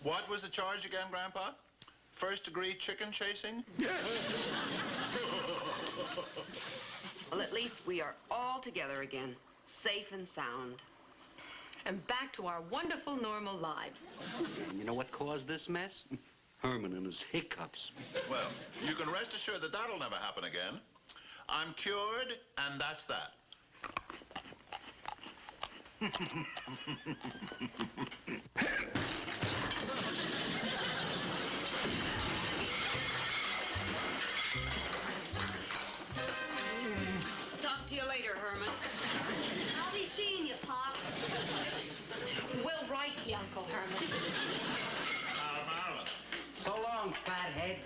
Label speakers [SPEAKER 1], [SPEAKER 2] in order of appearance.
[SPEAKER 1] What was the charge again, Grandpa? First-degree chicken chasing?
[SPEAKER 2] Well, at least we are all together again, safe and sound.
[SPEAKER 3] And back to our wonderful, normal lives.
[SPEAKER 4] And you know what caused this mess? Herman and his hiccups.
[SPEAKER 1] Well, you can rest assured that that'll never happen again. I'm cured, and that's that.
[SPEAKER 2] Talk to you later, Herman.
[SPEAKER 5] I'll be seeing you, Pop.
[SPEAKER 3] We'll write you, Uncle Herman.
[SPEAKER 1] Marilyn.
[SPEAKER 4] So long, fathead.